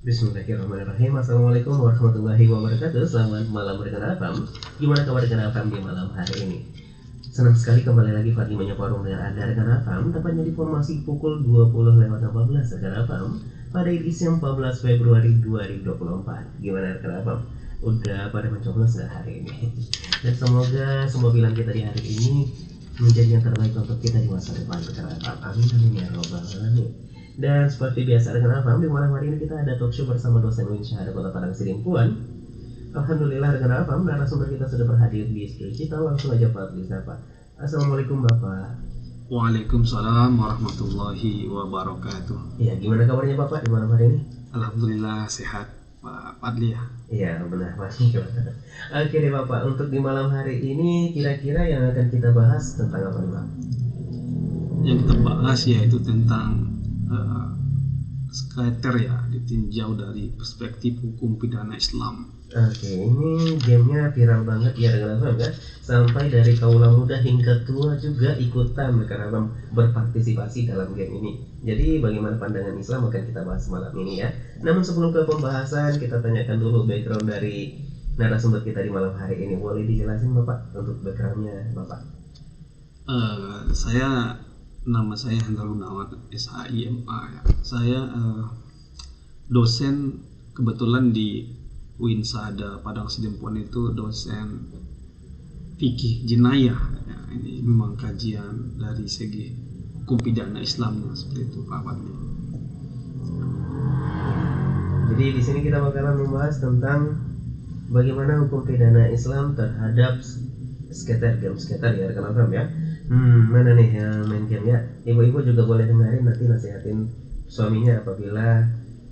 Bismillahirrahmanirrahim. Assalamualaikum warahmatullahi wabarakatuh. Selamat malam rekan Afam. Gimana kabar rekan Afam di malam hari ini? Senang sekali kembali lagi Fadli menyapa dengan Anda rekan Afam, tepatnya di formasi pukul 20.16 rekan Afam pada edisi 14 Februari 2024. Gimana rekan Afam? Udah pada mencoblos nggak hari ini? Dan semoga semua pilihan kita di hari ini menjadi yang terbaik untuk kita di masa depan rekan Afam. Amin amin ya robbal alamin. Dan seperti biasa dengan Afam, di malam hari ini kita ada talk show bersama dosen UIN Syahada Kota Padang Sidimpuan. Alhamdulillah dengan Afam, narasumber kita sudah berhadir di studio kita. Langsung aja Pak Lisapa. Assalamualaikum Bapak. Waalaikumsalam warahmatullahi wabarakatuh. Iya, gimana kabarnya Bapak di malam hari ini? Alhamdulillah sehat Pak Padli ya. Iya benar Pak. Oke deh Bapak, untuk di malam hari ini kira-kira yang akan kita bahas tentang apa nih Pak? Yang kita bahas yaitu tentang skater ya, ditinjau dari perspektif hukum pidana Islam. Oke, ini gamenya viral banget ya dengan Abang kan? Sampai dari kaula muda hingga tua juga ikutan karena Abang berpartisipasi dalam game ini. Jadi bagaimana pandangan Islam akan kita bahas malam ini ya. Namun sebelum ke pembahasan, kita tanyakan dulu background dari narasumber kita di malam hari ini. Boleh dijelasin Bapak untuk backgroundnya Bapak? Nama saya Hendra Gunawan, SHIMA ya. Saya dosen kebetulan di UIN Syahada Padang Sidimpuan, itu dosen fikih jenayah ya. Ini memang kajian dari segi hukum pidana Islamnya, seperti itu Pak Fadli. Jadi di sini kita bakalan membahas tentang bagaimana hukum pidana Islam terhadap skater, game skater ya rekan Afam ya. Mana nih yang main game ya? Ibu-ibu juga boleh dengerin, nanti nasihatin suaminya apabila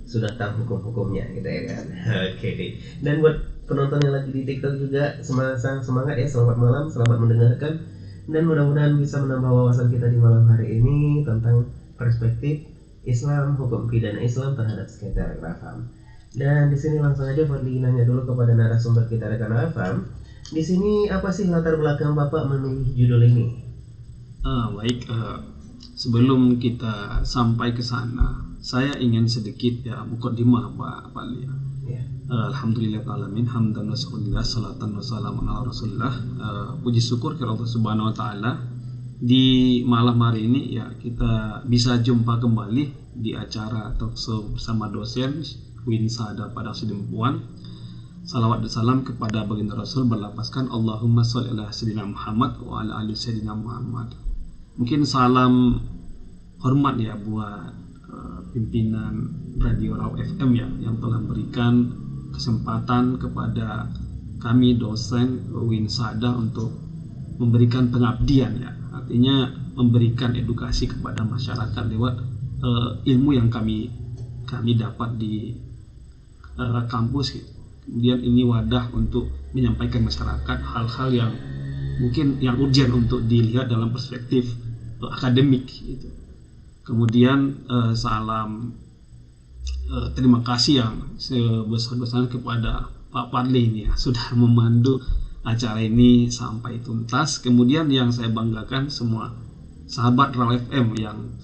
sudah tahu hukum-hukumnya gitu ya kan. Oke deh. Dan buat penonton yang lagi di TikTok juga semangat ya, selamat malam, selamat mendengarkan, dan mudah-mudahan bisa menambah wawasan kita di malam hari ini tentang perspektif Islam, hukum pidana Islam terhadap skater Afam. Dan di sini langsung aja Fadli nanya dulu kepada narasumber kita rekan Afam. Di sini apa sih latar belakang Bapak memilih judul ini? Baik, sebelum kita sampai ke sana, saya ingin sedikit ya mukadimah Pak Fadli ya. Alhamdulillahirrahmanirrahim, hamdan wa syukurillah, salatan wa salamun ala rasulillah. Puji syukur kepada Allah Subhanahu wa taala, di malam hari ini ya kita bisa jumpa kembali di acara talkshow bersama dosen UIN Syahada Padang Sidimpuan. Salawat dan salam kepada baginda Rasul, berlapaskan Allahumma sholli ala sayyidina Muhammad wa ala ali sayyidina Muhammad. Mungkin salam hormat ya buat pimpinan Radio Raw FM ya, yang telah berikan kesempatan kepada kami dosen UIN Syahada untuk memberikan pengabdian ya, artinya memberikan edukasi kepada masyarakat lewat ilmu yang kami dapat di kampus gitu. Kemudian ini wadah untuk menyampaikan masyarakat hal-hal yang mungkin yang urgent untuk dilihat dalam perspektif akademik gitu. Kemudian salam terima kasih yang sebesar-besarnya kepada Pak Fadli ini ya, sudah memandu acara ini sampai tuntas. Kemudian yang saya banggakan semua sahabat Raw FM yang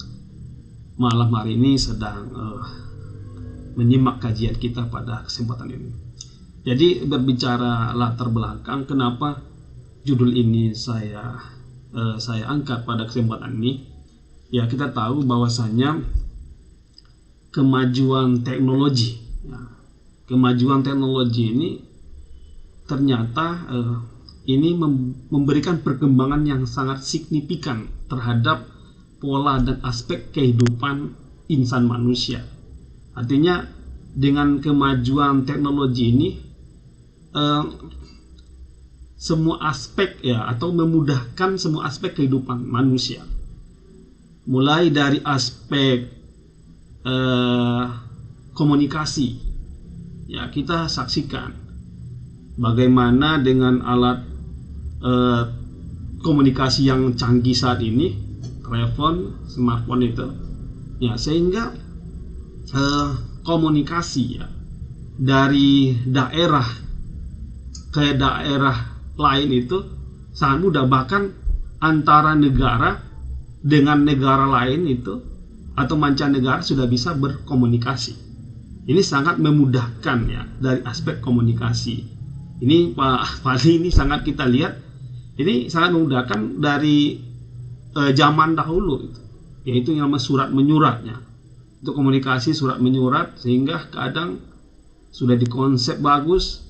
malam hari ini sedang menyimak kajian kita pada kesempatan ini. Jadi berbicara latar belakang kenapa judul ini saya angkat pada kesempatan ini, ya kita tahu bahwasanya kemajuan teknologi ini ternyata ini memberikan perkembangan yang sangat signifikan terhadap pola dan aspek kehidupan insan manusia. Artinya dengan kemajuan teknologi ini semua aspek ya, atau memudahkan semua aspek kehidupan manusia, mulai dari aspek komunikasi ya, kita saksikan bagaimana dengan alat komunikasi yang canggih saat ini, telepon, smartphone itu ya, sehingga komunikasi ya dari daerah ke daerah lain itu sangat mudah, bahkan antara negara dengan negara lain itu atau mancanegara sudah bisa berkomunikasi. ini sangat memudahkan ya dari aspek komunikasi. Ini Pak Fadli, ini sangat kita lihat, ini sangat memudahkan dari zaman dahulu itu, yaitu yang namanya surat menyuratnya. Untuk komunikasi surat menyurat, sehingga kadang sudah dikonsep bagus,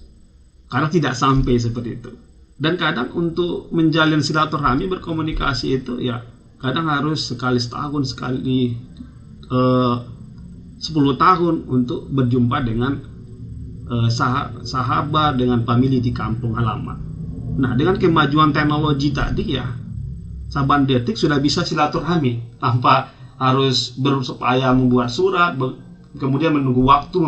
kadang tidak sampai seperti itu. Dan kadang untuk menjalin silaturahmi berkomunikasi itu ya kadang harus sekali setahun, sekali 10 tahun untuk berjumpa dengan sahabat, dengan family di kampung halaman. Nah, dengan kemajuan teknologi tadi ya, saban detik sudah bisa silaturahmi tanpa harus berupaya membuat surat, kemudian menunggu waktu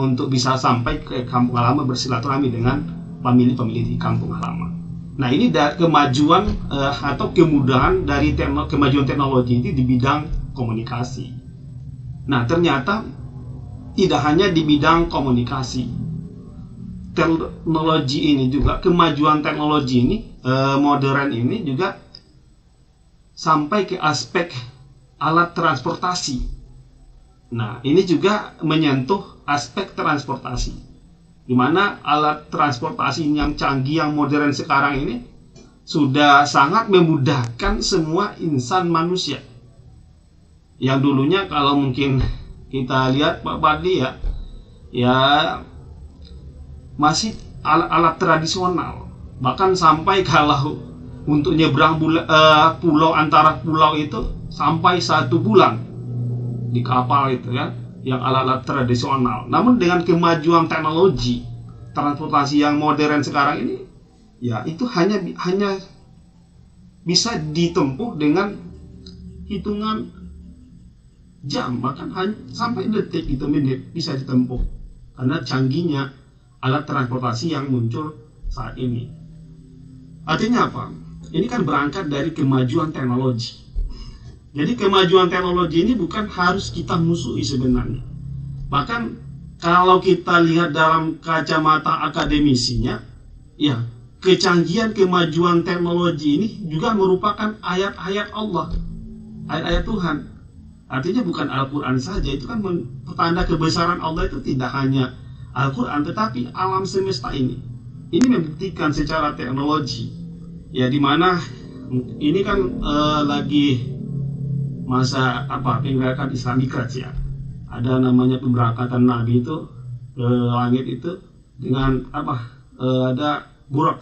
untuk bisa sampai ke kampung halaman bersilaturahmi dengan family di kampung halaman. Nah, ini kemajuan atau kemudahan dari kemajuan teknologi ini di bidang komunikasi. Nah, ternyata tidak hanya di bidang komunikasi, teknologi ini juga, kemajuan teknologi ini modern ini juga sampai ke aspek alat transportasi. Nah, ini juga menyentuh aspek transportasi, di mana alat transportasi yang canggih, yang modern sekarang ini sudah sangat memudahkan semua insan manusia. Yang dulunya kalau mungkin kita lihat Pak Fadli ya masih alat-alat tradisional, bahkan sampai kalau untuk nyebrang pulau antara pulau itu sampai 1 bulan di kapal itu ya, yang alat-alat tradisional. Namun dengan kemajuan teknologi transportasi yang modern sekarang ini, ya itu hanya bisa ditempuh dengan hitungan jam, bahkan sampai detik gitu, menit bisa ditempuh karena canggihnya alat transportasi yang muncul saat ini. Artinya apa? Ini kan berangkat dari kemajuan teknologi. Jadi kemajuan teknologi ini bukan harus kita musuhi sebenarnya. Bahkan kalau kita lihat dalam kacamata akademisinya, ya kecanggihan kemajuan teknologi ini juga merupakan ayat-ayat Allah, ayat-ayat Tuhan. Artinya bukan Al-Quran saja, itu kan pertanda kebesaran Allah itu tidak hanya Al-Quran, tetapi alam semesta ini. Ini membuktikan secara teknologi, ya dimana ini kan lagi masa pemberangkatan Isra Mi'raj ya. Ada namanya pemberangkatan Nabi itu ke langit itu dengan ada buraq,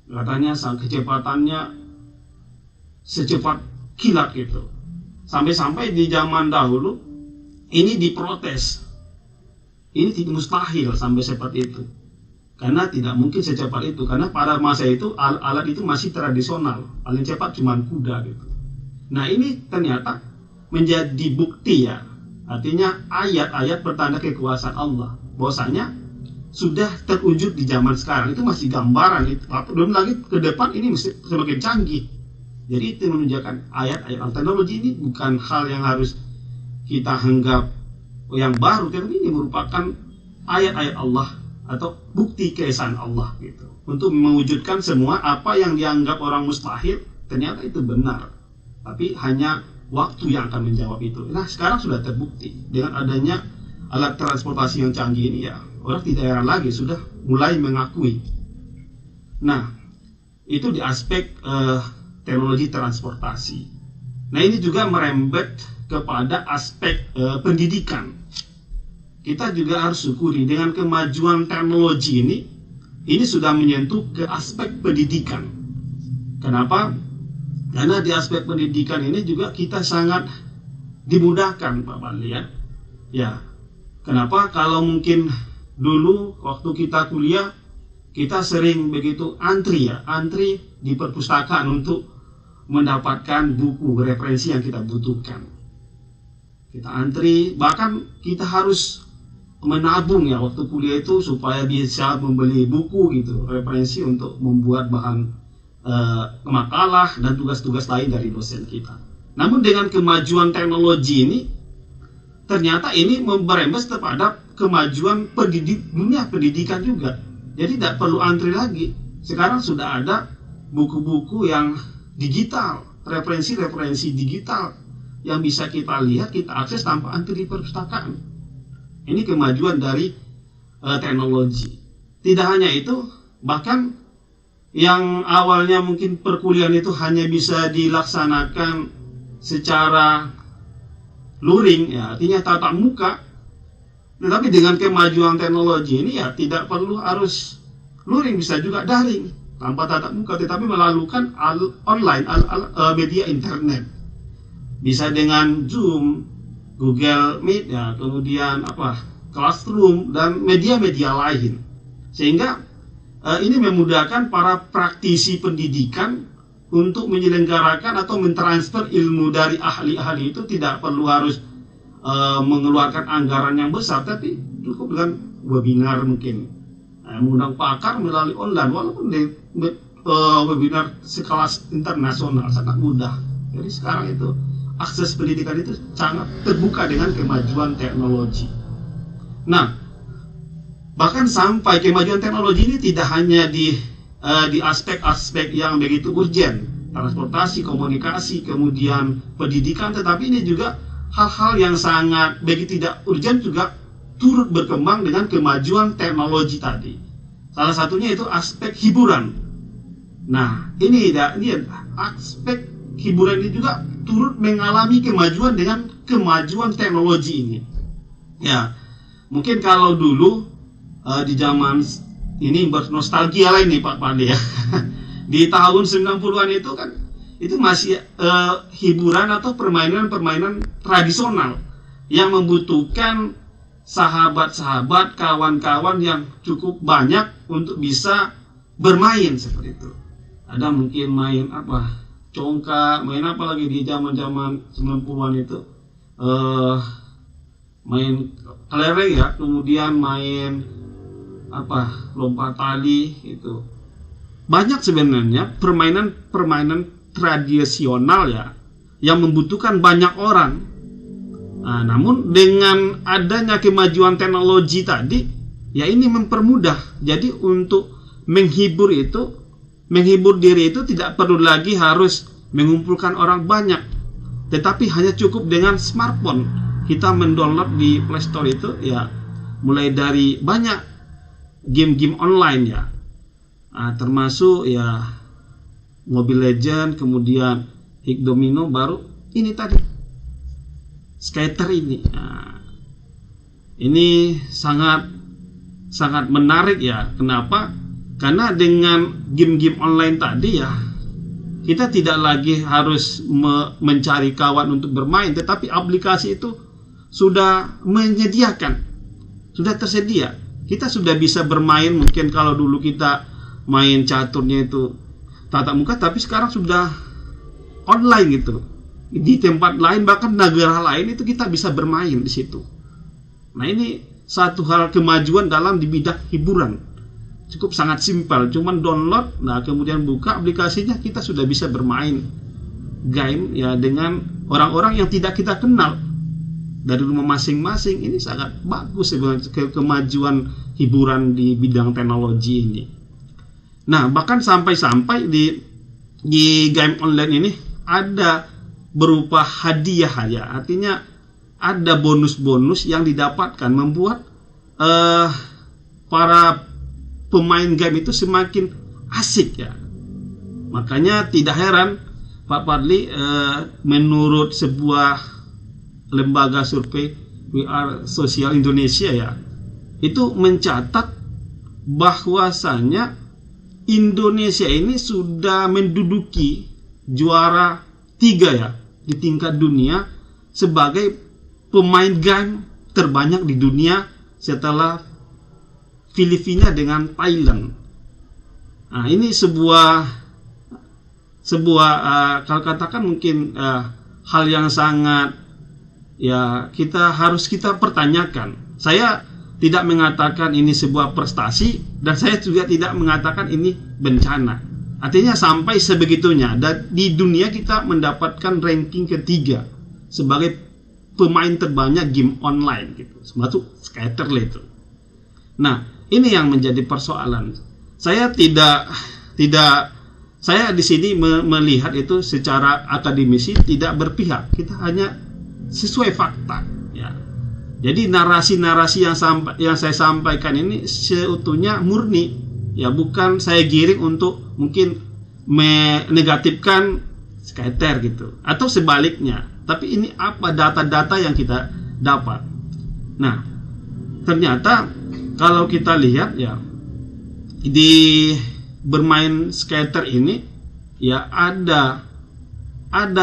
katanya kecepatannya secepat kilat gitu. Sampai-sampai di zaman dahulu ini diprotes, ini tidak mustahil sampai seperti itu, karena tidak mungkin secepat itu, karena pada masa itu alat itu masih tradisional, paling cepat cuma kuda gitu. Nah, ini ternyata menjadi bukti ya, artinya ayat-ayat pertanda kekuasaan Allah, bahwasanya sudah terwujud di zaman sekarang. Itu masih gambaran, itu belum lagi ke depan ini mesti semakin canggih. Jadi itu menunjukkan ayat-ayat teknologi ini bukan hal yang harus kita anggap yang baru, tapi ini merupakan ayat-ayat Allah atau bukti keesaan Allah gitu. Untuk mewujudkan semua apa yang dianggap orang mustahil, ternyata itu benar. Tapi hanya waktu yang akan menjawab itu. Nah, sekarang sudah terbukti dengan adanya alat transportasi yang canggih ini ya, orang tidak heran lagi, sudah mulai mengakui. Nah, itu di aspek teknologi transportasi. Nah, ini juga merembet kepada aspek pendidikan. Kita juga harus syukuri dengan kemajuan teknologi ini sudah menyentuh ke aspek pendidikan. Kenapa? Karena di aspek pendidikan ini juga kita sangat dimudahkan Pak Fadli ya. Ya, kenapa? Kalau mungkin dulu waktu kita kuliah, kita sering begitu antri di perpustakaan untuk mendapatkan buku referensi yang kita butuhkan. Kita antri, bahkan kita harus menabung ya waktu kuliah itu supaya bisa membeli buku gitu, referensi untuk membuat bahan makalah dan tugas-tugas lain dari dosen kita. Namun dengan kemajuan teknologi ini, ternyata ini merembes kepada kemajuan dunia pendidikan juga. Jadi tidak perlu antri lagi. Sekarang sudah ada buku-buku yang digital, referensi-referensi digital yang bisa kita lihat, kita akses tanpa antri di perpustakaan. Ini kemajuan dari teknologi. Tidak hanya itu, bahkan yang awalnya mungkin perkuliahan itu hanya bisa dilaksanakan secara luring, ya, artinya tatap muka. Tetapi dengan kemajuan teknologi ini ya tidak perlu harus luring, bisa juga daring tanpa tatap muka, tetapi melakukan online, media internet. Bisa dengan Zoom, Google Meet, ya, kemudian Classroom dan media-media lain. Sehingga ini memudahkan para praktisi pendidikan untuk menyelenggarakan atau mentransfer ilmu dari ahli-ahli itu, tidak perlu harus mengeluarkan anggaran yang besar, tapi cukup dengan webinar mungkin. Mengundang pakar melalui online, walaupun webinar sekelas internasional sangat mudah. Jadi sekarang itu akses pendidikan itu sangat terbuka dengan kemajuan teknologi. Nah, bahkan sampai kemajuan teknologi ini tidak hanya di aspek-aspek yang begitu urgent, transportasi, komunikasi, kemudian pendidikan, tetapi ini juga hal-hal yang sangat begitu tidak urgent juga turut berkembang dengan kemajuan teknologi tadi. Salah satunya itu aspek hiburan. Nah, ini aspek hiburan ini juga turut mengalami kemajuan dengan kemajuan teknologi ini. Ya, mungkin kalau dulu di zaman ini bernostalgia lah ini Pak Pandi ya. Di tahun 90-an itu kan itu masih hiburan atau permainan-permainan tradisional yang membutuhkan sahabat-sahabat, kawan-kawan yang cukup banyak untuk bisa bermain seperti itu. Ada mungkin main congkak, main apa lagi di zaman-zaman 90-an itu, main kelereng ya, kemudian main lompat tali itu. Banyak sebenarnya permainan tradisional ya yang membutuhkan banyak orang. Nah, namun dengan adanya kemajuan teknologi tadi, ya ini mempermudah. Jadi untuk menghibur diri itu tidak perlu lagi harus mengumpulkan orang banyak, tetapi hanya cukup dengan smartphone. Kita mendownload di Play Store itu ya mulai dari banyak game-game online ya, termasuk ya Mobile Legend, kemudian Hik Domino, baru ini tadi skater ini. Ini sangat menarik ya. Kenapa? Karena dengan game-game online tadi ya, kita tidak lagi harus mencari kawan untuk bermain, tetapi aplikasi itu sudah menyediakan, sudah tersedia. Kita sudah bisa bermain. Mungkin kalau dulu kita main caturnya itu tatap muka, tapi sekarang sudah online gitu. Di tempat lain, bahkan negara lain itu kita bisa bermain di situ. Nah, ini satu hal kemajuan dalam di bidang hiburan. Cukup sangat simpel, cuman download, nah kemudian buka aplikasinya, kita sudah bisa bermain game ya dengan orang-orang yang tidak kita kenal dari rumah masing-masing. Ini sangat bagus sebenarnya kemajuan hiburan di bidang teknologi ini. Nah, bahkan sampai-sampai di game online ini ada berupa hadiah ya, artinya ada bonus-bonus yang didapatkan, membuat para pemain game itu semakin asik ya. Makanya tidak heran Pak Fadli, menurut sebuah lembaga survei We Are Social Indonesia ya, itu mencatat bahwasanya Indonesia ini sudah menduduki juara 3 ya di tingkat dunia sebagai pemain game terbanyak di dunia setelah Filipina dengan Thailand. Nah, ini sebuah kalau katakan mungkin hal yang sangat ya harus kita pertanyakan. Saya tidak mengatakan ini sebuah prestasi, dan saya juga tidak mengatakan ini bencana. Artinya sampai sebegitunya, dan di dunia kita mendapatkan ranking ketiga sebagai pemain terbanyak game online gitu, termasuk skater itu. Nah, ini yang menjadi persoalan. Saya saya di sini melihat itu secara akademisi, tidak berpihak. Kita hanya sesuai fakta ya. Jadi narasi-narasi yang saya sampaikan ini seutuhnya murni, ya bukan saya giring untuk mungkin menegatifkan skater gitu atau sebaliknya. Tapi ini apa data-data yang kita dapat. Nah, ternyata kalau kita lihat ya di bermain skater ini ya ada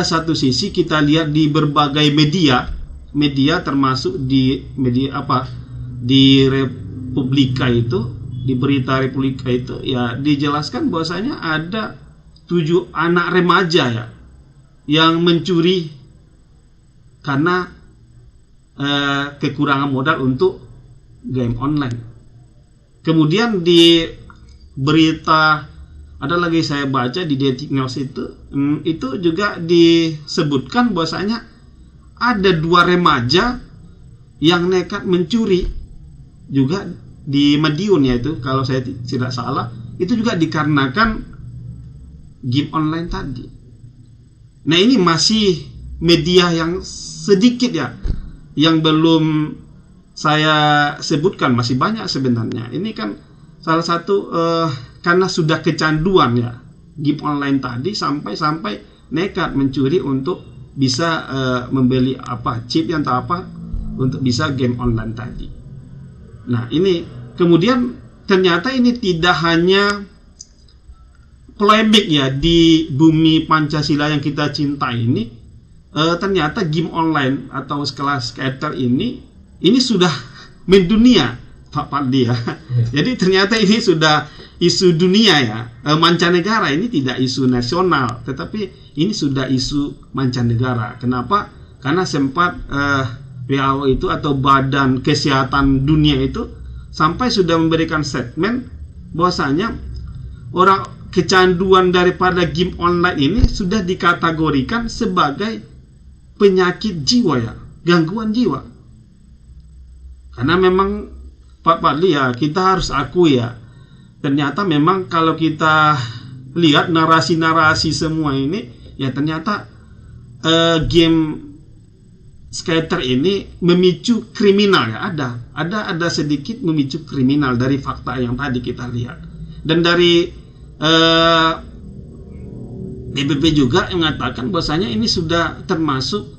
satu sisi kita lihat di berbagai media termasuk di media di Republika itu, di berita Republika itu ya dijelaskan bahwasanya ada 7 anak remaja ya yang mencuri karena kekurangan modal untuk game online. Kemudian di berita ada lagi saya baca di Detik News itu juga disebutkan bahwasanya ada 2 remaja yang nekat mencuri juga di Madiun, yaitu kalau saya tidak salah itu juga dikarenakan game online tadi. Nah, ini masih media yang sedikit ya yang belum saya sebutkan, masih banyak sebenarnya. Ini kan salah satu karena sudah kecanduan ya game online tadi sampai nekat mencuri untuk bisa membeli chip yang untuk bisa game online tadi. Nah, ini kemudian ternyata ini tidak hanya polemik ya di bumi Pancasila yang kita cintai ini. Ternyata game online atau sekelas skater ini sudah mendunia, Pak Fadli ya. Jadi ternyata ini sudah isu dunia ya, mancanegara. Ini tidak isu nasional, tetapi ini sudah isu mancanegara. Kenapa? Karena sempat WHO itu atau Badan Kesehatan Dunia itu sampai sudah memberikan statement bahwasanya orang kecanduan daripada game online ini sudah dikategorikan sebagai penyakit jiwa ya, gangguan jiwa. Karena memang Pak Fadli ya, kita harus akui ya, ternyata memang kalau kita lihat narasi-narasi semua ini ya ternyata game skater ini memicu kriminal ya, ada sedikit memicu kriminal dari fakta yang tadi kita lihat. Dan dari PBB juga mengatakan bahwasanya ini sudah termasuk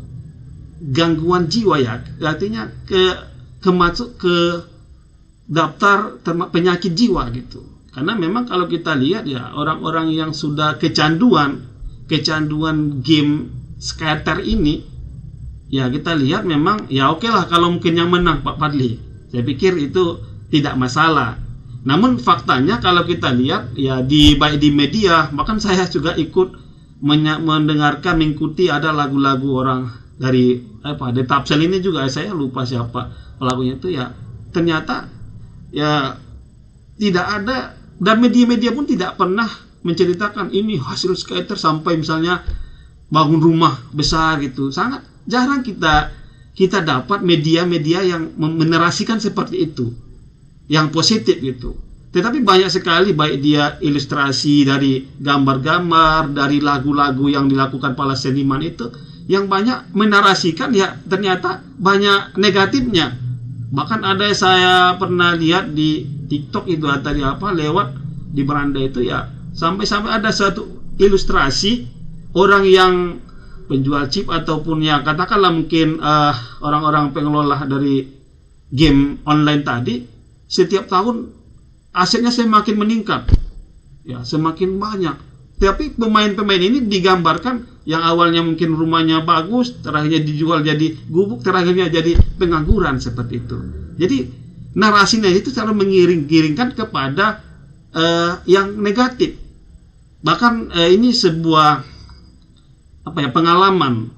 gangguan jiwa ya, artinya masuk ke daftar penyakit jiwa gitu. Karena memang kalau kita lihat ya orang-orang yang sudah kecanduan game skater ini ya kita lihat memang ya oke lah kalau mungkin yang menang Pak Fadli, saya pikir itu tidak masalah. Namun faktanya kalau kita lihat ya baik di media, bahkan saya juga ikut mendengarkan, mengikuti ada lagu-lagu orang dari The Tapsel ini juga, saya lupa siapa pelakunya itu ya, ternyata ya tidak ada, dan media-media pun tidak pernah menceritakan ini hasil skater sampai misalnya bangun rumah besar gitu. Sangat jarang kita dapat media-media yang menerasikan seperti itu, yang positif gitu. Tetapi banyak sekali, baik dia ilustrasi dari gambar-gambar, dari lagu-lagu yang dilakukan para seniman itu, yang banyak menarasikan ya ternyata banyak negatifnya. Bahkan ada saya pernah lihat di TikTok itu tadi lewat di beranda itu ya, sampai ada satu ilustrasi orang yang penjual chip ataupun ya katakanlah mungkin orang-orang pengelola dari game online tadi, setiap tahun asetnya semakin meningkat ya, semakin banyak. Tapi pemain-pemain ini digambarkan yang awalnya mungkin rumahnya bagus, terakhirnya dijual jadi gubuk, terakhirnya jadi pengangguran seperti itu. Jadi narasinya itu selalu mengiring-giringkan kepada yang negatif. Bahkan ini sebuah pengalaman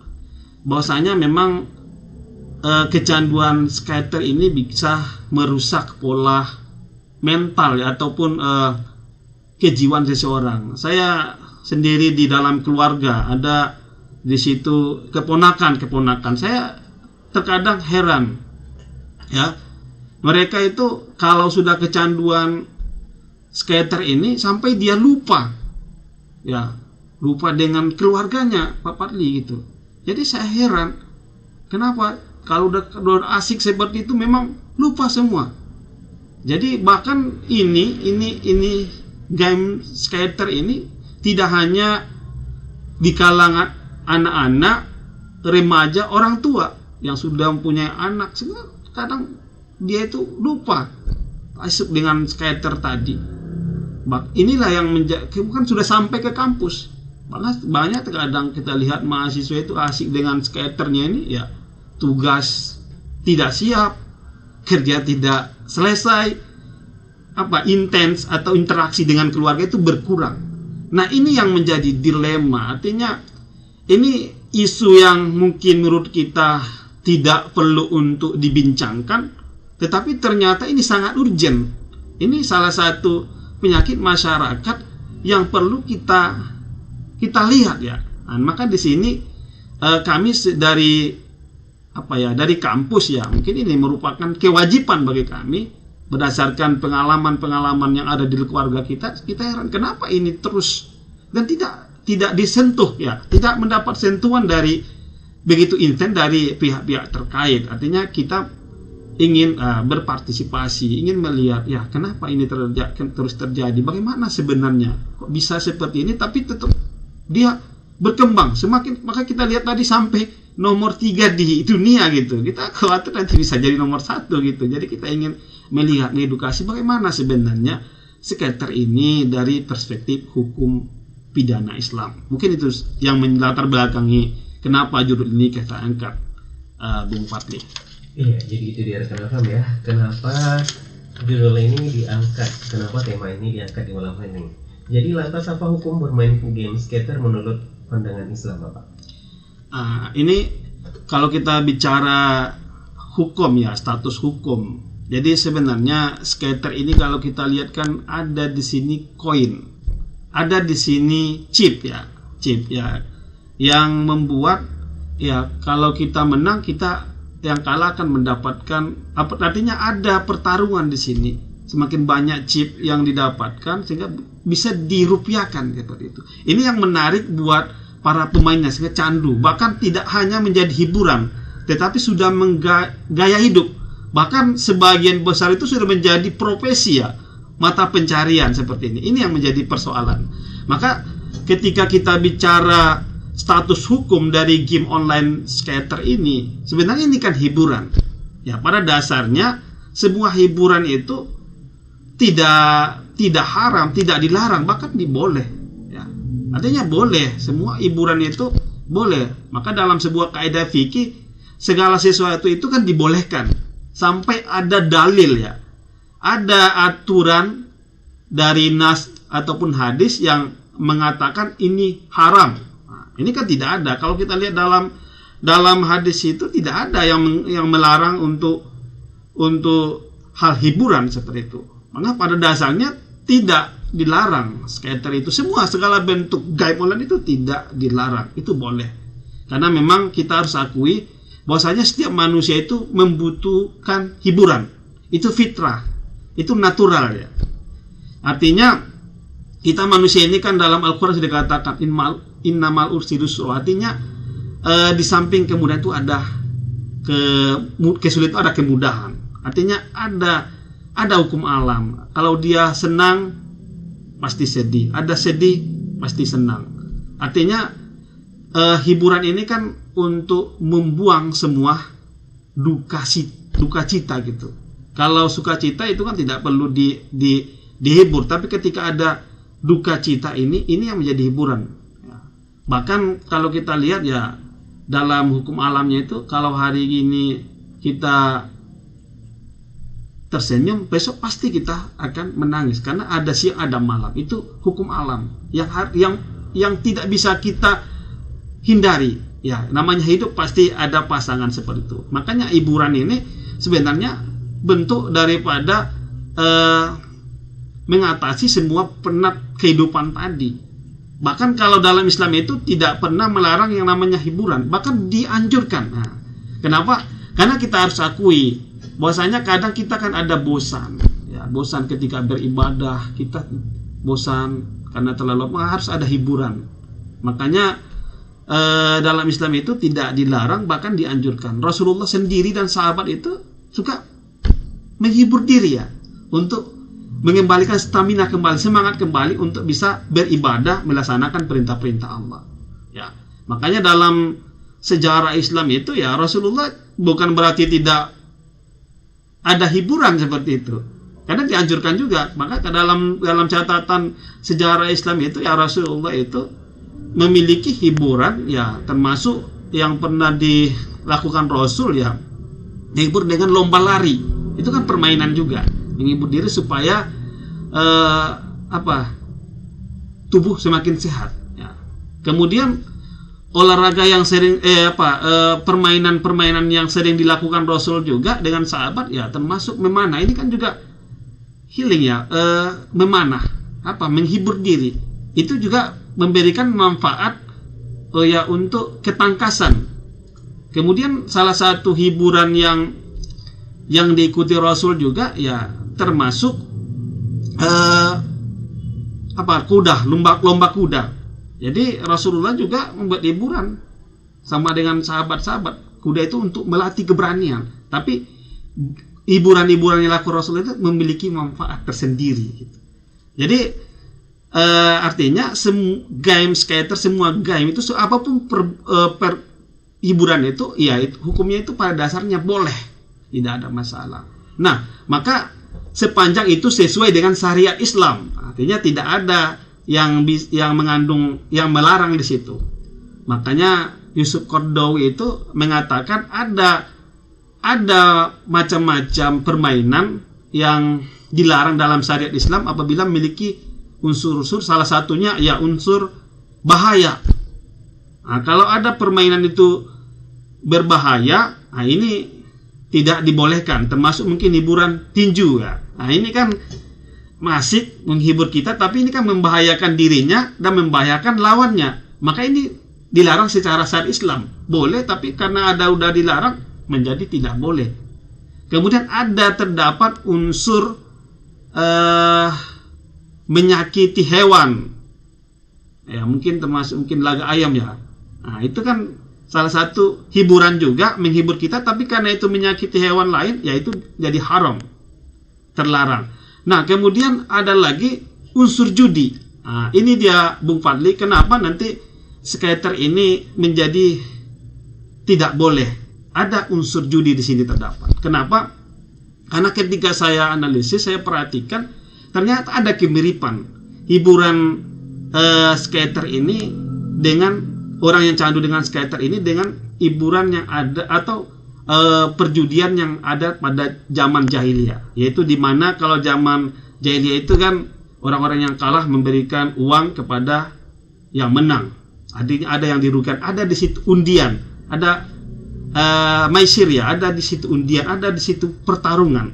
bahwasanya memang kecanduan skater ini bisa merusak pola mental ya, ataupun kejiwaan seseorang. Saya sendiri di dalam keluarga ada di situ keponakan saya terkadang heran ya, mereka itu kalau sudah kecanduan skater ini sampai dia lupa dengan keluarganya Pak Fadli gitu. Jadi saya heran kenapa Kalau udah asik seperti itu memang lupa semua. Jadi bahkan ini game skater ini tidak hanya di kalangan anak-anak, remaja, orang tua yang sudah mempunyai anak, sehingga kadang dia itu lupa asik dengan skater tadi. Inilah yang bukan sudah sampai ke kampus. Banyak kadang kita lihat mahasiswa itu asik dengan skaternya ini, ya tugas tidak siap, kerja tidak selesai, intens atau interaksi dengan keluarga itu berkurang. Nah, ini yang menjadi dilema. Artinya ini isu yang mungkin menurut kita tidak perlu untuk dibincangkan, tetapi ternyata ini sangat urgent. Ini salah satu penyakit masyarakat yang perlu kita lihat ya. Nah, maka di sini kami dari kampus ya, mungkin ini merupakan kewajiban bagi kami berdasarkan pengalaman-pengalaman yang ada di keluarga kita heran kenapa ini terus dan tidak disentuh ya, tidak mendapat sentuhan dari begitu intens dari pihak-pihak terkait. Artinya kita ingin berpartisipasi, ingin melihat ya kenapa ini terus terjadi, bagaimana sebenarnya kok bisa seperti ini, tapi tetap dia berkembang maka kita lihat tadi sampai nomor 3 di dunia gitu. Kita khawatir nanti bisa jadi nomor 1 gitu. Jadi kita ingin melihat edukasi bagaimana sebenarnya skater ini dari perspektif hukum pidana Islam. Mungkin itu yang melatar belakangi kenapa judul ini kita angkat, Bung Fadli. Iya, jadi itu dia rekan-rekan ya. Kenapa judul ini diangkat? Kenapa tema ini diangkat di malam ini? Jadi lantas apa hukum bermain game skater menurut pandangan Islam, Bapak? Ini kalau kita bicara hukum ya, status hukum. Jadi sebenarnya skater ini kalau kita lihat kan ada di sini koin, ada di sini chip ya, yang membuat ya kalau kita menang yang kalah akan mendapatkan artinya ada pertarungan di sini. Semakin banyak chip yang didapatkan sehingga bisa dirupiahkan seperti itu. Ini yang menarik buat para pemainnya sehingga candu, bahkan tidak hanya menjadi hiburan tetapi sudah gaya hidup, bahkan sebagian besar itu sudah menjadi profesi ya, mata pencarian seperti ini. Ini yang menjadi persoalan. Maka ketika kita bicara status hukum dari game online skater ini, sebenarnya ini kan hiburan ya, pada dasarnya sebuah hiburan itu tidak haram, tidak dilarang, bahkan diboleh ya. Artinya boleh, semua hiburan itu boleh. Maka dalam sebuah kaidah fikih segala sesuatu itu kan dibolehkan sampai ada dalil ya, ada aturan dari nas ataupun hadis yang mengatakan ini haram. Nah, ini kan tidak ada. Kalau kita lihat dalam hadis itu tidak ada yang melarang untuk hal hiburan seperti itu. Maka pada dasarnya tidak dilarang skater itu, segala bentuk game online itu tidak dilarang, itu boleh. Karena memang kita harus akui bahwasanya setiap manusia itu membutuhkan hiburan. Itu fitrah, itu natural ya. Artinya kita manusia ini kan dalam Al-Quran sudah dikatakan innamal ursidu yusra. Artinya di samping kemudahan itu ada kesulitan, ada kemudahan. Artinya ada hukum alam. Kalau dia senang pasti sedih, ada sedih pasti senang. Artinya hiburan ini kan untuk membuang semua duka cita gitu. Kalau sukacita itu kan tidak perlu dihibur, tapi ketika ada duka cita ini yang menjadi hiburan ya. Bahkan kalau kita lihat ya dalam hukum alamnya itu, kalau hari ini kita tersenyum, besok pasti kita akan menangis karena ada siang ada malam. Itu hukum alam yang tidak bisa kita hindari ya. Namanya hidup pasti ada pasangan seperti itu. Makanya hiburan ini sebenarnya bentuk daripada mengatasi semua penat kehidupan tadi. Bahkan kalau dalam Islam itu tidak pernah melarang yang namanya hiburan, bahkan dianjurkan. Nah, kenapa? Karena kita harus akui bahwasanya kadang kita kan ada bosan ya, bosan ketika beribadah, kita bosan karena terlalu lama, harus ada hiburan. Makanya dalam Islam itu tidak dilarang, bahkan dianjurkan. Rasulullah sendiri dan sahabat itu suka menghibur diri ya, untuk mengembalikan stamina kembali, semangat kembali untuk bisa beribadah, melaksanakan perintah-perintah Allah. Ya, makanya dalam sejarah Islam itu ya, Rasulullah bukan berarti tidak ada hiburan seperti itu, karena dianjurkan juga. Maka dalam catatan sejarah Islam itu ya, Rasulullah itu memiliki hiburan ya, termasuk yang pernah dilakukan Rasul ya, dihibur dengan lomba lari. Itu kan permainan juga, menghibur diri supaya tubuh semakin sehat ya. Kemudian olahraga yang sering permainan yang sering dilakukan Rasul juga dengan sahabat ya, termasuk memanah. Ini kan juga healing ya, memanah, menghibur diri. Itu juga memberikan manfaat ya untuk ketangkasan. Kemudian salah satu hiburan yang diikuti Rasul juga ya, termasuk lomba kuda. Jadi Rasulullah juga membuat hiburan sama dengan sahabat-sahabat. Kuda itu untuk melatih keberanian. Tapi hiburan-hiburan yang dilakukan Rasul itu memiliki manfaat tersendiri gitu. Jadi artinya game skater, semua game itu apapun hiburan itu ya, hukumnya itu pada dasarnya boleh, tidak ada masalah. Nah, maka sepanjang itu sesuai dengan syariat Islam, artinya tidak ada yang mengandung, yang melarang di situ. Makanya Yusuf Qaradawi itu mengatakan ada macam-macam permainan yang dilarang dalam syariat Islam apabila memiliki unsur-unsur, salah satunya ya unsur bahaya. Nah, kalau ada permainan itu berbahaya, nah ini tidak dibolehkan, termasuk mungkin hiburan tinju ya. Nah, ini kan masih menghibur kita, tapi ini kan membahayakan dirinya dan membahayakan lawannya. Maka ini dilarang secara syariat Islam. Boleh, tapi karena udah dilarang menjadi tidak boleh. Kemudian terdapat unsur menyakiti hewan. Ya, mungkin termasuk laga ayam ya. Nah, itu kan salah satu hiburan juga, menghibur kita, tapi karena itu menyakiti hewan lain, yaitu jadi haram, terlarang. Nah, kemudian ada lagi unsur judi. Nah, ini dia Bung Fadli, kenapa nanti skater ini menjadi tidak boleh. Ada unsur judi di sini terdapat. Kenapa? Karena ketika saya analisis, saya perhatikan, ternyata ada kemiripan hiburan skater ini dengan orang yang candu dengan skater ini dengan hiburan yang ada atau perjudian yang ada pada zaman jahiliyah, yaitu di mana kalau zaman jahiliyah itu kan orang-orang yang kalah memberikan uang kepada yang menang. Artinya ada yang dirugikan, ada di situ undian, ada maisir ya, ada di situ undian, ada di situ pertarungan.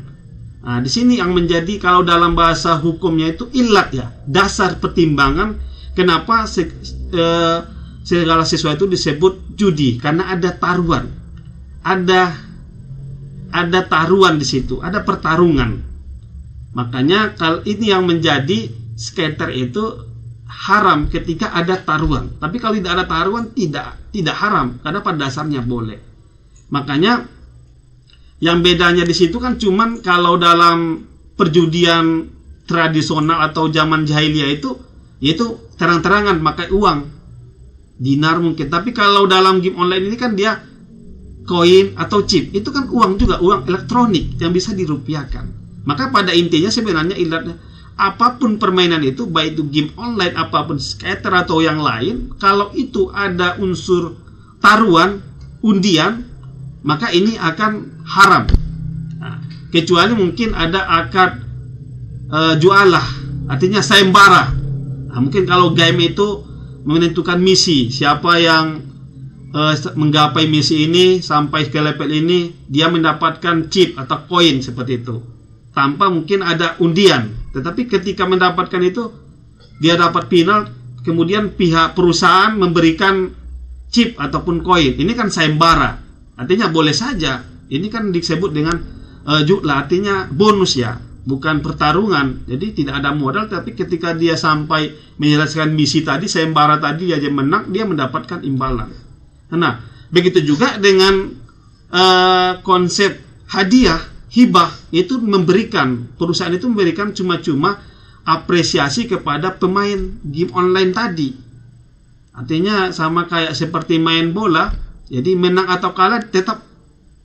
Nah, di sini yang menjadi, kalau dalam bahasa hukumnya itu ilat ya, dasar pertimbangan kenapa segala sesuatu disebut judi, karena ada taruhan. Ada taruhan di situ, ada pertarungan. Makanya kalau ini yang menjadi skater itu haram ketika ada taruhan. Tapi kalau tidak ada taruhan tidak haram, karena pada dasarnya boleh. Makanya yang bedanya di situ kan cuman kalau dalam perjudian tradisional atau zaman jahiliyah itu, yaitu terang-terangan pakai uang, dinar mungkin. Tapi kalau dalam game online ini kan dia koin atau chip, itu kan uang juga, uang elektronik yang bisa dirupiahkan. Maka pada intinya sebenarnya ilatnya, apapun permainan itu, baik itu game online, apapun skater atau yang lain, kalau itu ada unsur taruhan, undian, maka ini akan haram. Nah, kecuali mungkin ada akad jualah, artinya sayembara. Nah, mungkin kalau game itu menentukan misi, siapa yang menggapai misi ini sampai ke level ini, dia mendapatkan chip atau koin seperti itu, tanpa mungkin ada undian. Tetapi ketika mendapatkan itu, dia dapat final, kemudian pihak perusahaan memberikan chip ataupun koin. Ini kan sayembara, artinya boleh saja. Ini kan disebut dengan ju'la, artinya bonus ya. bukan pertarungan. Jadi tidak ada modal, tapi ketika dia sampai menyelesaikan misi tadi, sayembara tadi, dia menang, dia mendapatkan imbalan. Nah, begitu juga dengan konsep hadiah, hibah, itu perusahaan itu memberikan cuma-cuma apresiasi kepada pemain game online tadi. Artinya sama kayak seperti main bola, jadi menang atau kalah tetap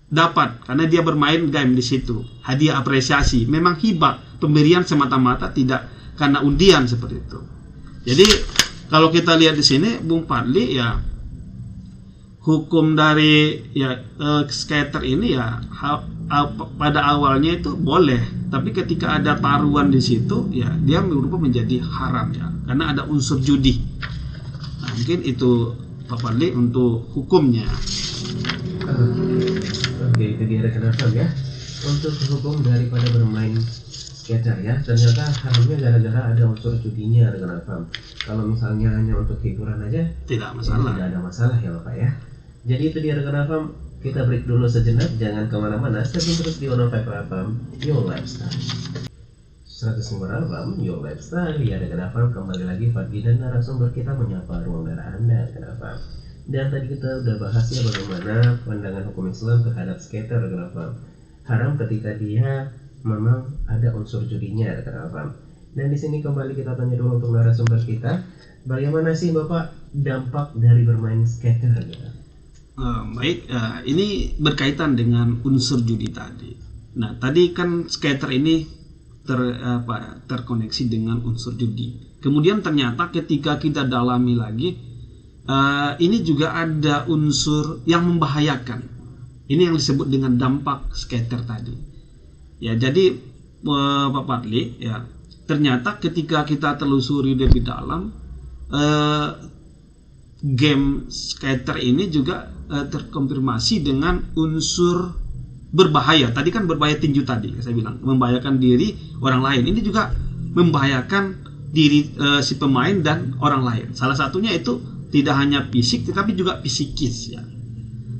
dapat karena dia bermain game di situ. Hadiah apresiasi, memang hibah, pemberian semata-mata, tidak karena undian seperti itu. Jadi kalau kita lihat di sini, Bung Fadli, ya hukum dari skater ini ya pada awalnya itu boleh, tapi ketika ada taruhan di situ ya dia berubah menjadi haram ya, karena ada unsur judi. Nah, mungkin itu Pak Fadli untuk hukumnya. Oke, itu dia rekan-rekan ya. Untuk hukum daripada bermain skater ya, ternyata haramnya gara-gara ada unsur judinya rekan-rekan. Kalau misalnya hanya untuk hiburan aja tidak masalah. Tidak ada masalah ya Bapak ya. Jadi itu dia rekan-rekan, kita break dulu sejenak, jangan kemana-mana, stay terus di 105 FM Your Lifestyle. 105 FM Your Lifestyle ya rekan-rekan, kembali lagi Fadli dan narasumber kita menyapa ruang darah Anda rekan-rekan. Dan tadi kita udah bahas ya bagaimana pandangan hukum Islam terhadap skater rekan-rekan. Haram ketika dia memang ada unsur judinya rekan-rekan. Dan di sini kembali kita tanya dulu untuk narasumber kita, bagaimana sih Bapak dampak dari bermain skater gitu? Baik, ini berkaitan dengan unsur judi tadi. Nah, tadi kan skater ini terkoneksi dengan unsur judi. Kemudian ternyata ketika kita dalami lagi, ini juga ada unsur yang membahayakan. Ini yang disebut dengan dampak skater tadi. Ya, jadi Pak Fadli, ya ternyata ketika kita telusuri lebih dalam, game skater ini juga terkonfirmasi dengan unsur berbahaya. Tadi kan berbahaya tinju tadi, saya bilang membahayakan diri orang lain. Ini juga membahayakan diri si pemain dan orang lain. Salah satunya itu tidak hanya fisik, tetapi juga psikis ya.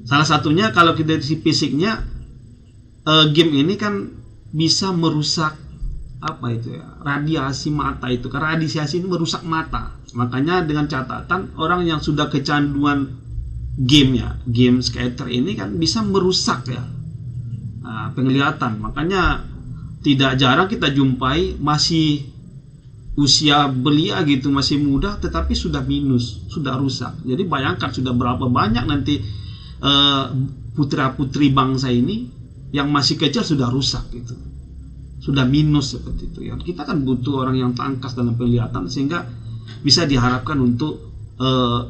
Salah satunya kalau kita dari fisiknya, game ini kan bisa merusak radiasi mata itu. Karena radiasi ini merusak mata. Makanya dengan catatan orang yang sudah kecanduan game skater ini kan bisa merusak ya penglihatan. Makanya tidak jarang kita jumpai masih usia belia gitu, masih muda tetapi sudah minus, sudah rusak. Jadi bayangkan sudah berapa banyak nanti putra-putri bangsa ini yang masih kecil sudah rusak gitu, sudah minus seperti itu ya. Kita kan butuh orang yang tangkas dalam penglihatan sehingga bisa diharapkan untuk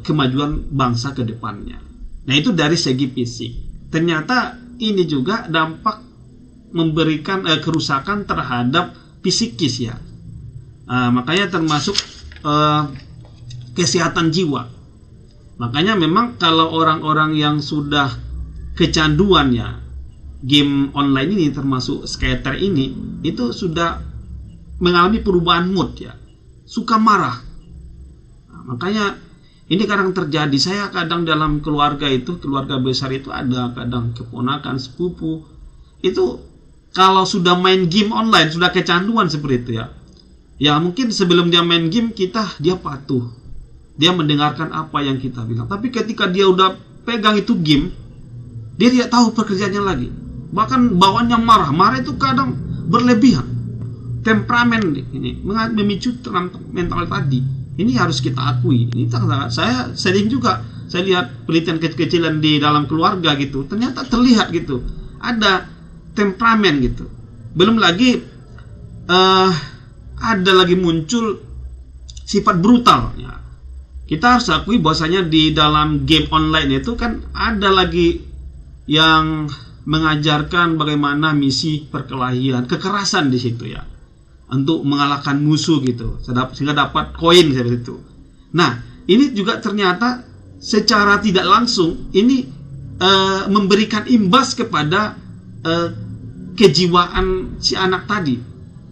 kemajuan bangsa ke depannya. Nah, itu dari segi fisik. Ternyata ini juga dampak memberikan kerusakan terhadap psikis ya. Makanya termasuk kesehatan jiwa. Makanya memang kalau orang-orang yang sudah kecanduan ya game online ini, termasuk skater ini, itu sudah mengalami perubahan mood ya, suka marah. Makanya ini kadang terjadi. Saya kadang dalam keluarga besar itu ada kadang keponakan, sepupu itu kalau sudah main game online sudah kecanduan seperti itu ya. Ya mungkin sebelum dia main game dia patuh, dia mendengarkan apa yang kita bilang. Tapi ketika dia udah pegang itu game, dia tidak tahu pekerjaannya lagi. Bahkan bawaannya marah itu kadang berlebihan. Temperamen ini memicu mental tadi. Ini harus kita akui. Ini saya sering juga saya lihat penelitian kecil-kecilan di dalam keluarga gitu. Ternyata terlihat gitu. Ada temperamen gitu. Belum lagi ada lagi muncul sifat brutal ya. Kita harus akui bahwasanya di dalam game online itu kan ada lagi yang mengajarkan bagaimana misi perkelahian, kekerasan di situ ya, untuk mengalahkan musuh gitu, sehingga dapat koin seperti itu. Nah, ini juga ternyata secara tidak langsung ini memberikan imbas kepada kejiwaan si anak tadi.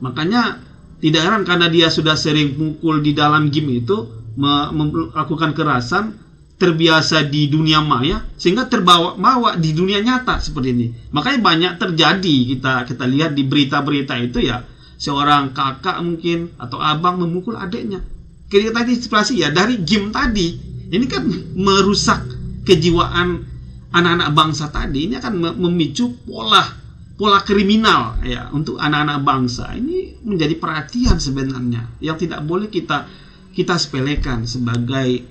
Makanya tidak heran karena dia sudah sering mukul di dalam game itu, melakukan kekerasan, terbiasa di dunia maya sehingga terbawa di dunia nyata seperti ini. Makanya banyak terjadi kita lihat di berita-berita itu ya, seorang kakak mungkin atau abang memukul adiknya. Kita tadi inspirasi ya dari game tadi. Ini kan merusak kejiwaan anak-anak bangsa tadi. Ini akan memicu pola kriminal ya untuk anak-anak bangsa. Ini menjadi perhatian sebenarnya yang tidak boleh kita sepelekan sebagai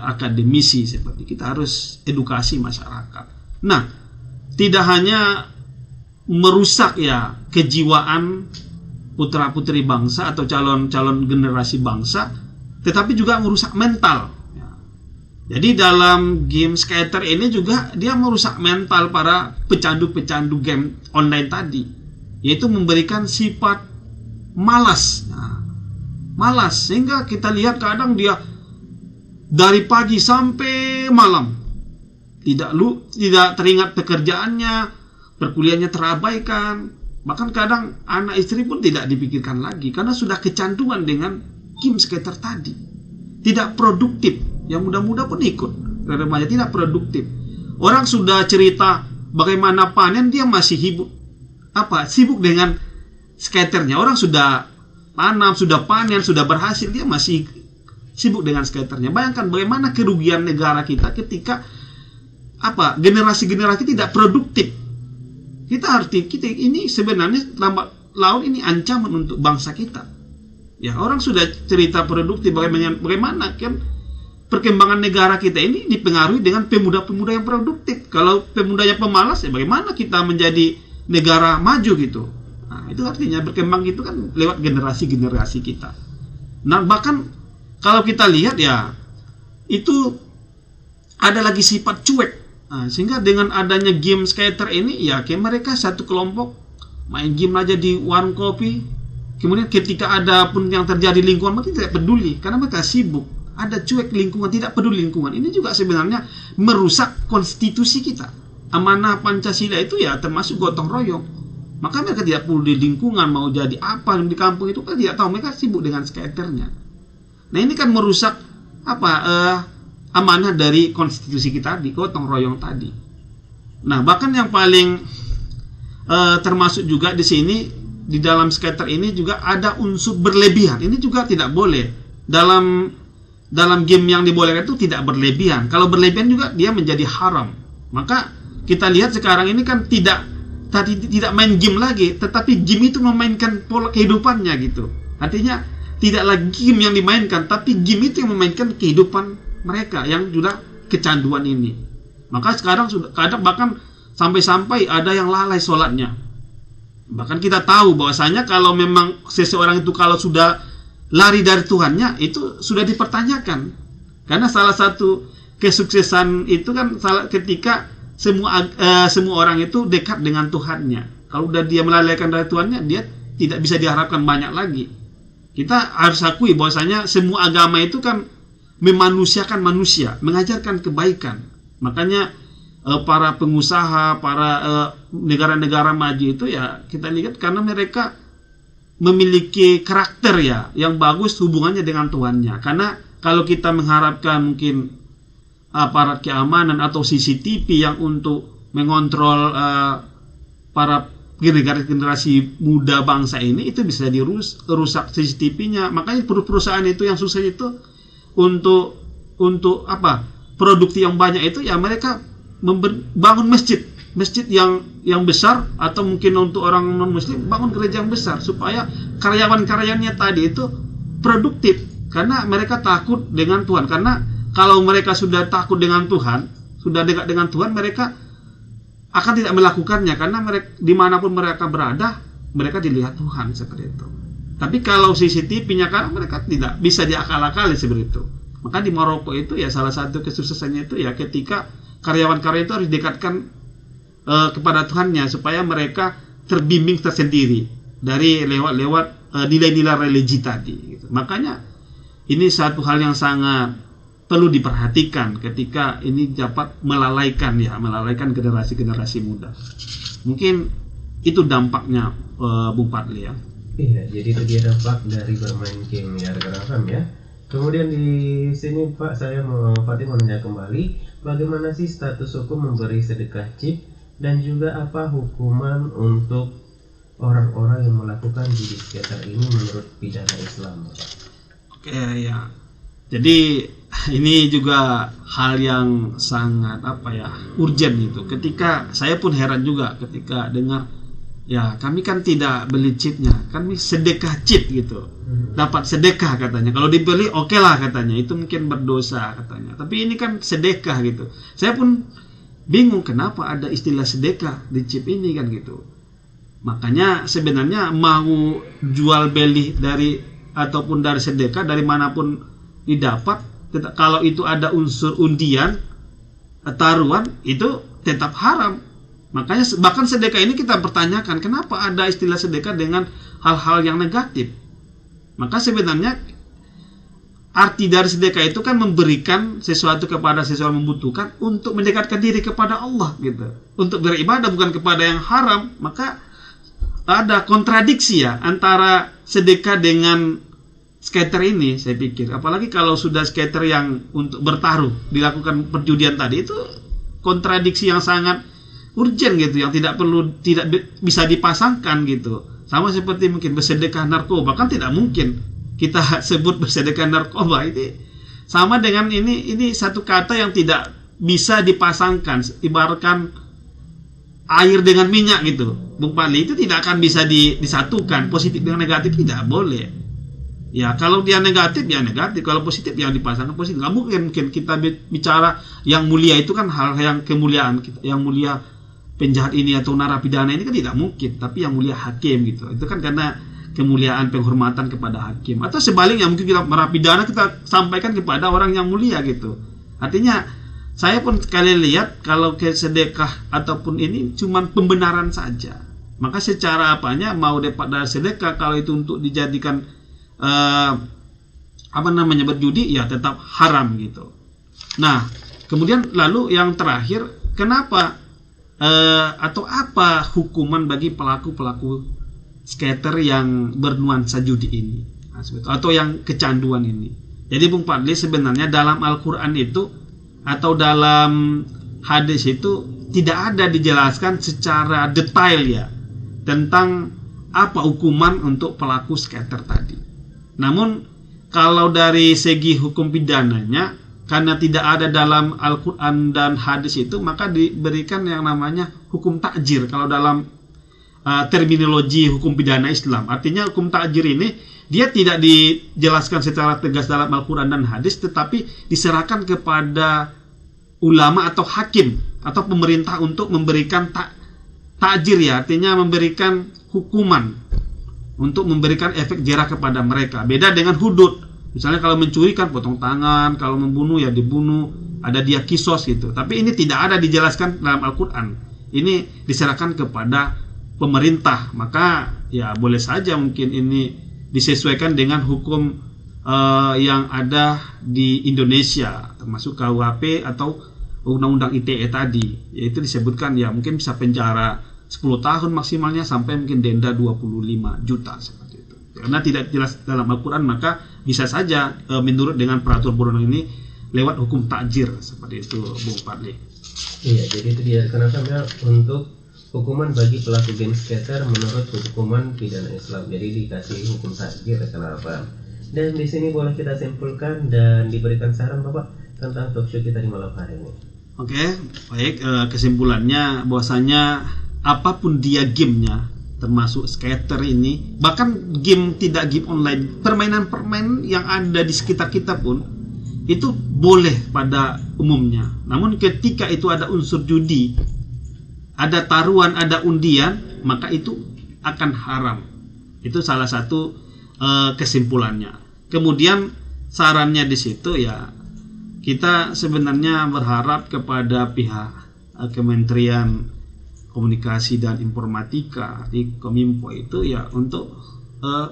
akademisi. Seperti kita harus edukasi masyarakat. Nah, tidak hanya merusak ya kejiwaan putra-putri bangsa atau calon-calon generasi bangsa, tetapi juga merusak mental. Jadi dalam game skater ini juga dia merusak mental para pecandu-pecandu game online tadi, yaitu memberikan sifat malas. Malas sehingga kita lihat kadang dia dari pagi sampai malam tidak teringat pekerjaannya, perkuliahannya terabaikan, bahkan kadang anak istri pun tidak dipikirkan lagi karena sudah kecanduan dengan game skater tadi. Tidak produktif, yang muda-muda pun ikut, remaja tidak produktif. Orang sudah cerita bagaimana panen, dia masih sibuk dengan skaternya. Orang sudah tanam, sudah panen, sudah berhasil, dia masih sibuk dengan skaternya. Bayangkan bagaimana kerugian negara kita ketika generasi-generasi tidak produktif. Kita ini sebenarnya lambat laun ini ancaman untuk bangsa kita. Ya, orang sudah cerita produktif bagaimana kan perkembangan negara kita ini dipengaruhi dengan pemuda-pemuda yang produktif. Kalau pemudanya pemalas, ya bagaimana kita menjadi negara maju gitu. Nah, itu artinya berkembang itu kan lewat generasi-generasi kita. Nah, bahkan kalau kita lihat ya, itu ada lagi sifat cuek. Nah, sehingga dengan adanya game skater ini, ya kayak mereka satu kelompok main game aja di warung kopi. Kemudian ketika ada pun yang terjadi lingkungan, mereka tidak peduli karena mereka sibuk. Ada cuek lingkungan, tidak peduli lingkungan. Ini juga sebenarnya merusak konstitusi kita. Amanah Pancasila itu ya termasuk gotong royong. Maka mereka tidak peduli lingkungan, mau jadi apa di kampung itu kan tidak tahu, mereka sibuk dengan skaternya. Nah, ini kan merusak amanah dari konstitusi kita di gotong royong tadi. Nah, bahkan yang paling termasuk juga di sini di dalam skater ini juga ada unsur berlebihan. Ini juga tidak boleh. Dalam game yang dibolehkan itu tidak berlebihan. Kalau berlebihan juga dia menjadi haram. Maka kita lihat sekarang ini kan tidak main game lagi, tetapi game itu memainkan pola kehidupannya gitu. Artinya tidak lagi game yang dimainkan, tapi game itu yang memainkan kehidupan mereka yang sudah kecanduan ini. Maka sekarang sudah kadang bahkan sampai-sampai ada yang lalai sholatnya. Bahkan kita tahu bahwasanya kalau memang seseorang itu kalau sudah lari dari Tuhannya, itu sudah dipertanyakan. Karena salah satu kesuksesan itu kan ketika semua orang itu dekat dengan Tuhannya. Kalau udah dia melalaikan dari Tuhannya, dia tidak bisa diharapkan banyak lagi. Kita harus akui bahwasanya semua agama itu kan memanusiakan manusia, mengajarkan kebaikan. Makanya para pengusaha, para negara-negara maju itu ya kita lihat karena mereka memiliki karakter ya yang bagus hubungannya dengan Tuhannya. Karena kalau kita mengharapkan mungkin aparat keamanan atau CCTV yang untuk mengontrol para generasi muda bangsa ini, itu bisa dirusak CCTV-nya. Makanya perusahaan itu yang susah itu untuk produksi yang banyak itu ya mereka bangun masjid yang besar, atau mungkin untuk orang non muslim bangun gereja yang besar supaya karyawan-karyawannya tadi itu produktif karena mereka takut dengan Tuhan. Karena kalau mereka sudah takut dengan Tuhan, sudah dekat dengan Tuhan, mereka akan tidak melakukannya karena mereka dimanapun mereka berada mereka dilihat Tuhan seperti itu. Tapi kalau CCTV-nya kan mereka tidak bisa diakal-akali seperti itu. Maka di Maroko itu ya salah satu kesuksesannya itu ya ketika karyawan-karyawan itu harus didekatkan kepada Tuhannya supaya mereka terbimbing tersendiri dari lewat nilai-nilai religi tadi gitu. Makanya ini satu hal yang sangat perlu diperhatikan ketika ini dapat melalaikan generasi-generasi muda. Mungkin itu dampaknya Bung Fadli ya. Iya, jadi itu dia dampak dari bermain game ya rekan-rekan ya. Kemudian di sini Pak, saya mau nanya kembali, bagaimana sih status hukum memberi sedekah chip dan juga apa hukuman untuk orang-orang yang melakukan judi skater ini menurut pidana Islam? Oke ya. Jadi ini juga hal yang sangat urgent gitu. Ketika saya pun heran juga ketika dengar ya kami kan tidak beli chipnya, kami sedekah chip gitu. Dapat sedekah katanya. Kalau dibeli oke lah katanya, itu mungkin berdosa katanya. Tapi ini kan sedekah gitu. Saya pun bingung kenapa ada istilah sedekah di chip ini kan gitu. Makanya sebenarnya mau jual beli dari ataupun dari sedekah dari manapun didapat, kalau itu ada unsur undian, taruhan, itu tetap haram. Makanya bahkan sedekah ini kita pertanyakan kenapa ada istilah sedekah dengan hal-hal yang negatif. Maka sebenarnya arti dari sedekah itu kan memberikan sesuatu kepada seseorang membutuhkan untuk mendekatkan diri kepada Allah gitu. Untuk beribadah bukan kepada yang haram. Maka ada kontradiksi ya antara sedekah dengan skater ini, saya pikir. Apalagi kalau sudah skater yang untuk bertaruh dilakukan perjudian tadi, itu kontradiksi yang sangat urgent gitu, yang tidak bisa dipasangkan gitu. Sama seperti mungkin bersedekah narkoba, kan tidak mungkin kita sebut bersedekah narkoba. Ini sama dengan ini satu kata yang tidak bisa dipasangkan, ibaratkan air dengan minyak gitu, Bung Pali, itu tidak akan bisa disatukan. Positif dengan negatif tidak boleh. Ya kalau dia negatif ya negatif, kalau positif yang dipasangkan positif. Nggak mungkin kita bicara yang mulia itu kan hal yang kemuliaan kita, yang mulia penjahat ini atau narapidana ini kan tidak mungkin. Tapi yang mulia hakim gitu, itu kan karena kemuliaan penghormatan kepada hakim. Atau sebaliknya mungkin kita narapidana kita sampaikan kepada orang yang mulia gitu. Artinya saya pun sekali lihat kalau ke sedekah ataupun ini cuman pembenaran saja. Maka secara apanya mau dapat dari sedekah, kalau itu untuk dijadikan berjudi ya tetap haram gitu. Nah, kemudian lalu yang terakhir, kenapa atau apa hukuman bagi pelaku-pelaku skater yang bernuansa judi ini atau yang kecanduan ini? Jadi Bung Fadli, sebenarnya dalam Al-Qur'an itu atau dalam hadis itu tidak ada dijelaskan secara detail ya tentang apa hukuman untuk pelaku skater tadi. Namun kalau dari segi hukum pidananya, karena tidak ada dalam Al-Quran dan hadis itu, maka diberikan yang namanya hukum takjir kalau dalam terminologi hukum pidana Islam. Artinya hukum takjir ini dia tidak dijelaskan secara tegas dalam Al-Quran dan hadis, tetapi diserahkan kepada ulama atau hakim atau pemerintah untuk memberikan takjir ya, artinya memberikan hukuman, untuk memberikan efek jerah kepada mereka. Beda dengan hudud. Misalnya kalau mencuri kan potong tangan, kalau membunuh ya dibunuh, ada dia kisos gitu. Tapi ini tidak ada dijelaskan dalam Al-Quran. Ini diserahkan kepada pemerintah. Maka ya boleh saja mungkin ini disesuaikan dengan hukum yang ada di Indonesia, termasuk KUHP atau Undang-Undang ITE tadi. Yaitu disebutkan ya mungkin bisa penjara 10 tahun maksimalnya sampai mungkin denda 25 juta seperti itu. Karena tidak jelas dalam Al-Quran, maka bisa saja menurut dengan peraturan perundang ini lewat hukum takjir seperti itu, Bung Fadli. Iya, jadi itu dia kenapa untuk hukuman bagi pelaku game skater menurut hukuman pidana Islam. Jadi dikasih hukum takjir, kenapa? Dan di sini boleh kita simpulkan dan diberikan saran Bapak tentang talkshow kita di malam hari ini. Oke, baik. Kesimpulannya bahwasanya apapun dia gamenya, termasuk skater ini, bahkan game tidak game online, permainan-permainan yang ada di sekitar kita pun itu boleh pada umumnya. Namun ketika itu ada unsur judi, ada taruhan, ada undian, maka itu akan haram. Itu salah satu kesimpulannya. Kemudian sarannya di situ ya, kita sebenarnya berharap kepada pihak Kementerian Komunikasi dan Informatika di Kominfo itu ya untuk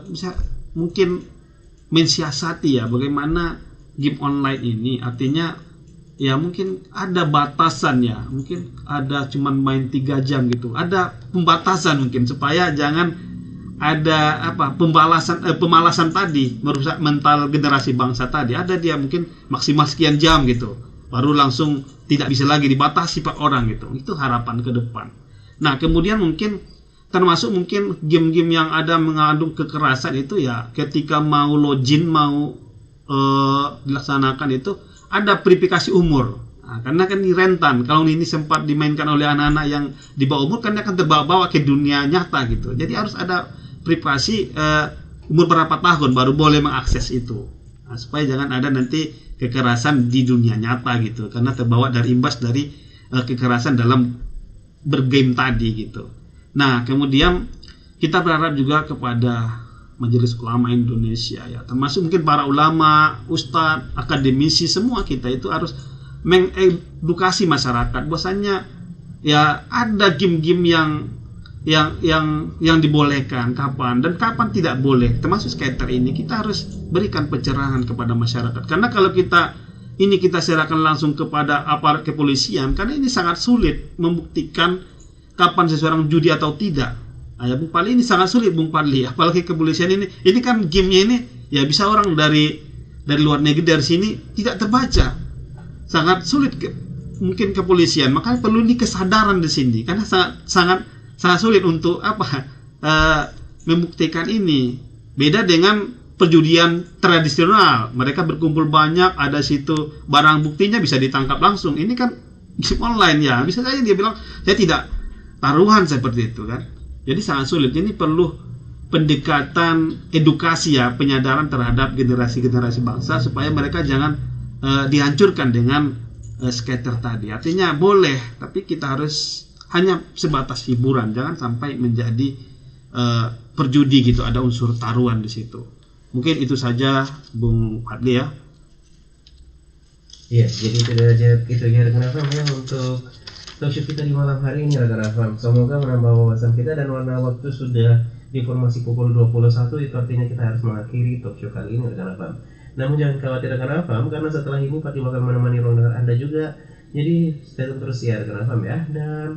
bisa mungkin mensiasati ya bagaimana game online ini. Artinya ya mungkin ada batasan ya, mungkin ada cuman main 3 jam gitu, ada pembatasan mungkin supaya jangan ada pemalasan tadi merusak mental generasi bangsa tadi. Ada dia mungkin maksimal sekian jam gitu, baru langsung tidak bisa lagi dibatasi per orang gitu. Itu harapan ke depan. Nah kemudian mungkin termasuk mungkin game-game yang ada mengandung kekerasan itu ya ketika mau login mau dilaksanakan itu ada verifikasi umur. Nah, karena kan ini rentan, kalau ini sempat dimainkan oleh anak-anak yang di bawah umur kan dia akan terbawa-bawa ke dunia nyata gitu. Jadi harus ada privasi umur berapa tahun baru boleh mengakses itu. Nah, supaya jangan ada nanti kekerasan di dunia nyata gitu, karena terbawa dari imbas dari kekerasan dalam bergame tadi gitu. Nah, kemudian kita berharap juga kepada Majelis Ulama Indonesia ya, termasuk mungkin para ulama, ustadz, akademisi, semua kita itu harus mengedukasi masyarakat bahwasanya ya ada game-game yang dibolehkan kapan dan kapan tidak boleh, termasuk skater ini kita harus berikan pencerahan kepada masyarakat. Karena kalau kita serahkan langsung kepada aparat kepolisian, karena ini sangat sulit membuktikan kapan seseorang judi atau tidak. Nah, ya Bung Padli, ini sangat sulit Bung Padli, apalagi kepolisian ini kan gamenya ini ya bisa orang dari luar negeri dari sini tidak terbaca, sangat sulit mungkin kepolisian. Makanya perlu ini kesadaran di sini, karena sangat sulit untuk membuktikan ini. Beda dengan perjudian tradisional, mereka berkumpul banyak, ada situ barang buktinya bisa ditangkap langsung. Ini kan online ya, bisa saja dia bilang saya tidak taruhan seperti itu kan. Jadi sangat sulit. Ini perlu pendekatan edukasi ya, penyadaran terhadap generasi-generasi bangsa supaya mereka jangan dihancurkan dengan skater tadi. Artinya boleh, tapi kita harus hanya sebatas hiburan, jangan sampai menjadi perjudi gitu, ada unsur taruhan di situ. Mungkin itu saja Bung Padli ya. Iya, jadi itu aja kenapa ya untuk talkshow kita di malam hari ini rekan-rekan. Semoga menambah wawasan kita, dan warna waktu sudah di informasi pukul 21, itu artinya kita harus mengakhiri talkshow kali ini rekan-rekan. Namun jangan khawatir rekan-rekan, karena setelah ini Fatih bakal menemani ruang dengar Anda juga. Jadi stay tune terus ya rekan-rekan ya. Dan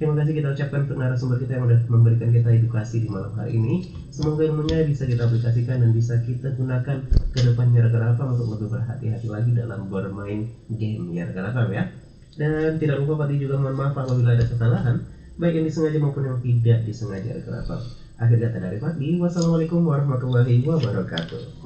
terima kasih kita ucapkan untuk narasumber kita yang sudah memberikan kita edukasi di malam hari ini. Semoga ilmunya bisa kita aplikasikan dan bisa kita gunakan ke depannya rekan-rekan untuk lebih berhati-hati lagi dalam bermain game ya rekan-rekan ya. Dan tidak lupa Fatih juga mohon maaf apabila ada kesalahan, baik yang disengaja maupun yang tidak disengaja rekan-rekan. Akhir kata dari Fatih, wassalamualaikum warahmatullahi wabarakatuh.